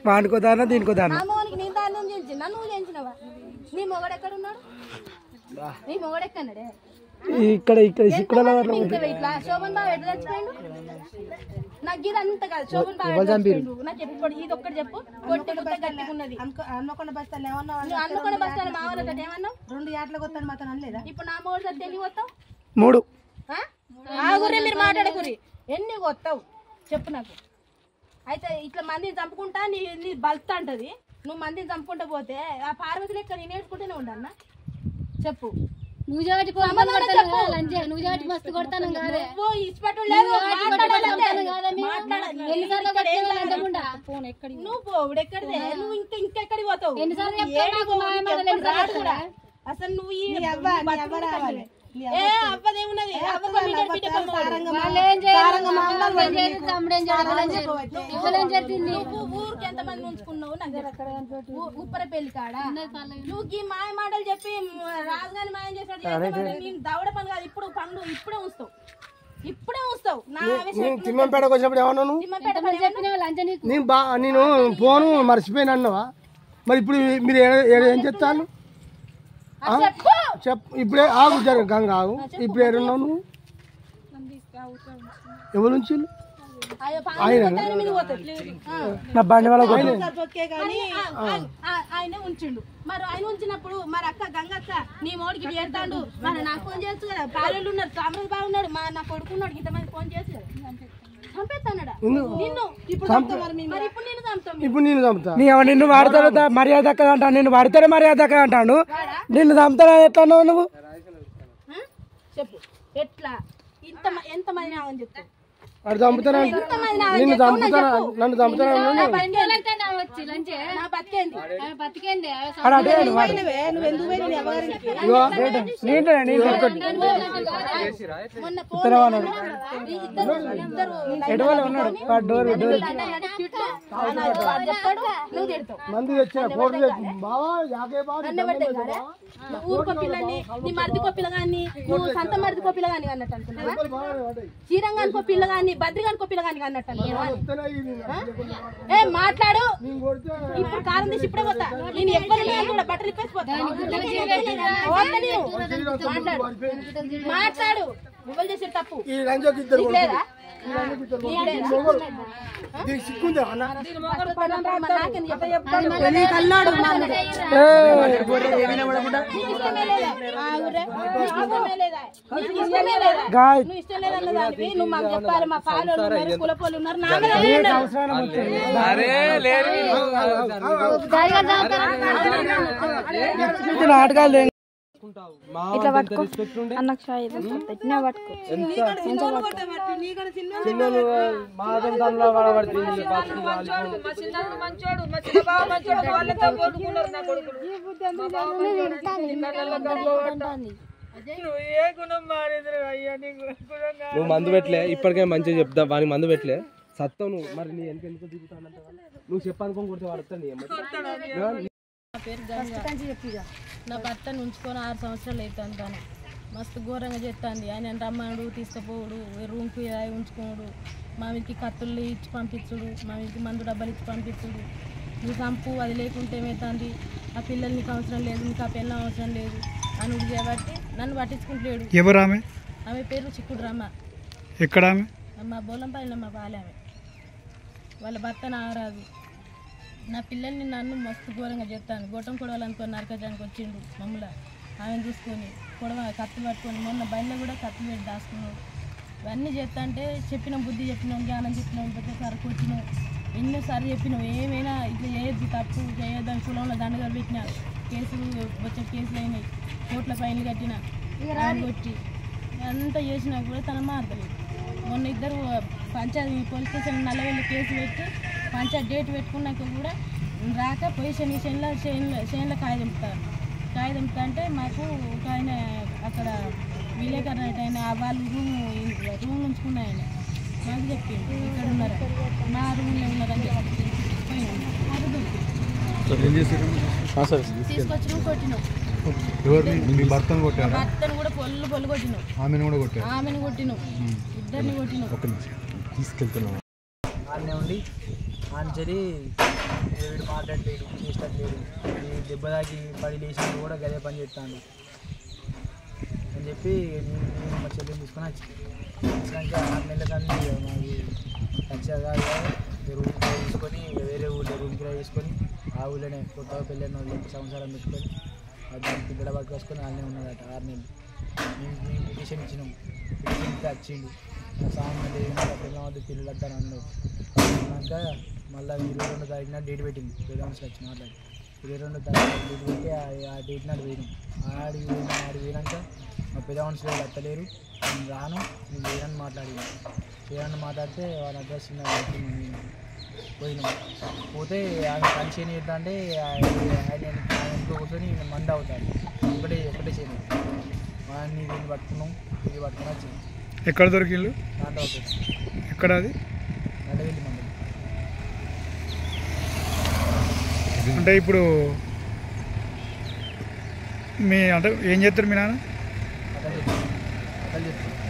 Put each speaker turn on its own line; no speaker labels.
వాడుకోదానా దీనికో దానా
నా మొగనికి నీ దానం చేయించిన నువ్వు చేయించినవా నీ మొగడు ఎక్కడ ఉన్నాడు నీ మొగడు ఎక్కన్నాడే
ఇక్కడ
ఇట్లా శోభన్ బాబు ఎట్లా చచ్చిపోయిండు నాకు ఇది అంత కాదు శోభన్ బాబు నాకు ఎప్పుడు ఇది ఒక్కటి చెప్పు కొట్టి గట్టిగా ఉన్నది
అన్నకొండ బస్తాలు ఏమన్నా
అనుకున్న బస్తాలు మా వాళ్ళతో ఏమన్నావు
2 ఏట్లకు వస్తాను మాత్రం అనలేదా
ఇప్పుడు నా మొగడు సత్తే ఎన్ని కొత్తావు
3
ఆగురే మీరు మాట్లాడకురి ఎన్ని కొత్తావు చెప్పు నాకు అయితే ఇట్లా మందిని చంపుకుంటా నీ బల్తా అంటది నువ్వు మందిని చంపుకుంటా పోతే ఆ పార్వతి లెక్క నేను నేర్చుకుంటూనే ఉండన్న చెప్పు
నువ్వు జాటి నువ్వు జాటి మస్తు కొడతాను
నువ్వు పోవుడు ఎక్కడిదే నువ్వు ఇంకెక్కడికి పోతావు అసలు నువ్వు ఏ అవ్వదేమున్నది ఊరికి ఎంత మంది ఉంచుకున్నావు ఉప్పర పెళ్లి కాడ నువ్వు ఈ మాయ మాటలు చెప్పి రాజుగాని మాయం చేసినట్టు నేను దవడ పని కాదు ఇప్పుడు పండు ఇప్పుడే వస్తావు
తిమ్మంపేటకు వచ్చినప్పుడు ఏమన్నా నేను ఫోను మర్చిపోయిన అన్నవా మరి ఇప్పుడు మీరు ఏం చెప్తాను ఇప్పుడే ఆగు జరు గంగ ఆగు ఇప్పుడు ఏడున్నావు నువ్వు ఎవరు నుంచి నా బండి వాళ్ళ
ఆయన ఉంచిండు మరి ఆయన ఉంచినప్పుడు మరి అక్క గంగక్క నీ మోడికి చేస్తాడు మరి నాకు ఫోన్ చేయొచ్చు కదా పాలెళ్ళు ఉన్నారు కామరాజ్ బాగున్నాడు మా నా కొడుకున్నాడు ఇంతమంది ఫోన్ చేసి కదా
ఇప్పుడు నేను చంపుతా నిన్ను వాడతాడు మర్యాద దక్కదా అంటాను నిన్ను వాడితేనే మర్యాద దక్కదా అంటాను నిన్ను చంపుతా ఎట్లా నువ్వు
చెప్పు ఎట్లా ఎంత మంది అని చెప్తావు
వాడు చంపుతాను నిన్ను చంపుతాను నన్ను చంపుతాను మంది
ఊరుకో పిల్లని నీ మరిదికో పిల్లగాని నువ్వు సంత మరిదికో పిల్లగాని అన్నట్టు అనుకున్నావా శ్రీరంగానికో పిల్లగాని బద్రిగానికో పిల్లగాని అన్నట్టు అనుకున్నావా ఏ మాట్లాడు ఇప్పుడు కారం తీసి ఇప్పుడే పోతా నేను ఎవ్వరు కూడా బట్టలు ఇప్పేసిపోతా మాట్లాడు నువ్వు చేసే తప్పు లేదా నువ్వు మాకు చెప్పాలి మా పాలు కులపోలు ఉన్నారు
నాటకాలు
ఇట్లా పట్టుకో అన్నకు షాయి ఇట్లా పట్టుకో
నువ్వు మందు పెట్టలే ఇప్పటికే మంచిగా చెప్తా వానికి మందు పెట్టలే సత్తావు నువ్వు మరి నీ ఎందుకు దిగుతానంట నువ్వు చెప్పనుకోని కొడితే వాడుతాను
నా పేరు గంగా నా భర్తను ఉంచుకొని 6 సంవత్సరాలు అవుతాను తాను మస్తు ఘోరంగా చెప్తాంది ఆయన రమ్మడు తీసుకుపోవుడు రూమ్కి ఉంచుకోడు మామిడికి కత్తులు ఇచ్చి పంపించుడు మామిడికి మందు డబ్బాలు ఇచ్చి పంపించుడు నువ్వు చంపు అది లేకుంటే ఏమవుతుంది ఆ పిల్లలు నీకు అవసరం లేదు నీకు ఆ పిల్లలు అవసరం లేదు అని చేయబట్టి నన్ను పట్టించుకుంటలేడు
ఎవరు ఆమె
పేరు చిక్కుడు రమ్మ
ఎక్కడ
మా బోలంపల్లిలో మా బాల్యామె వాళ్ళ భర్త నాగరాజు నా పిల్లల్ని నన్ను మస్తు ఘోరంగా చెప్తాను గొట్టం కొడవాలనుకొని నరకడానికి వచ్చిండు మమ్మల్ని ఆమెను చూసుకొని కత్తి పట్టుకొని మొన్న బండిలో కూడా కత్తి పెట్టి దాచుకున్నాడు ఇవన్నీ చెప్తా అంటే చెప్పిన బుద్ధి చెప్పినాం జ్ఞానం చెప్పినాం ప్రతిసారి కూర్చున్నాం ఎన్నోసార్లు చెప్పినాం ఏమైనా ఇట్లా చేయొద్దు తప్పు చేయొద్దని కులంలో దండగలు పెట్టినా కేసులు వచ్చే కేసులు అయినాయి కోట్ల ఫైన్లు కట్టిన కొట్టి అంతా చేసినా కూడా తన మారలేదు మొన్న ఇద్దరు panchayat police station Nallavelli case పెట్టి పంచాయతీ డేట్ పెట్టుకున్నాక కూడా రాక పోయి చేనులో కాగితంపుతా అంటే మాకు ఒక ఆయన అక్కడ విలేకరణ ఆయన వాళ్ళు రూమ్ ఉంచుకున్నాయని మాకు చెప్పింది ఇక్కడ ఉన్నారు మా రూమ్లో ఉన్నారని చెప్పి తీసుకొచ్చి కొట్టినాం భర్తను కూడా పొల్లు కొట్టినాం ఆమెను కొట్టినాం ఇద్దరిని కొట్టినాం
తీసుకెళ్తున్నాం ఆడనే ఉండి ఆంచరి వీడు మాట్లాడలేడు చేసేటట్లేడు ఈ దెబ్బ తాకి పడి లేచినప్పుడు కూడా గదే పని చేస్తాను అని చెప్పి నేను మా చెల్లిని తీసుకొని వచ్చినాక 6 నెలల కానీ మాకు ఖచ్చితంగా రూమ్ కిరాయి తీసుకొని వేరే ఊళ్ళో రూమ్ కిరాయి తీసుకొని ఆ ఊళ్ళోనే కొత్తగా పెళ్ళైన వాళ్ళు సంవత్సరం పెట్టుకొని దానికి బిడ్డ పక్క వేసుకొని వాళ్ళనే ఉన్నాడట 6 నెలలు మేము పిటిషన్ ఇచ్చినాం పిటిషన్కి వచ్చిండు సామాన్లు ఏమైనా వద్ద పిల్లలు వద్దని అన్నాడు అన్నాక మళ్ళీ 22వ తారీఖున డేట్ పెట్టింది పేదవాన్స్కి వచ్చి మాట్లాడి 22వ తారీఖు డేట్ పెట్టి ఆ డేట్ నాడు పోయినాం ఆడికి పోయినాక మా పెదవాన్స్లో ఎత్తలేరు నేను రాను నేను వేరని మాట్లాడితే వాళ్ళ అడ్రస్ పోయినాం పోతే ఆమె కలిసి ఏం చేద్దా అంటే ఆయన ఇంట్లో కూర్చొని మంది అవుతాడు ఒకటే చేయను వాడిని దీన్ని పట్టుకున్నాం ఇది పట్టుకుని వచ్చింది.
ఎక్కడ దొరికిళ్ళు?
దాంట్లో అవుతుంది.
ఎక్కడ అది?
నల్లవెల్లి మండలి.
అంటే ఇప్పుడు అంటే ఏం చేస్తారు మీ నాన్న?
అతను చెప్తాను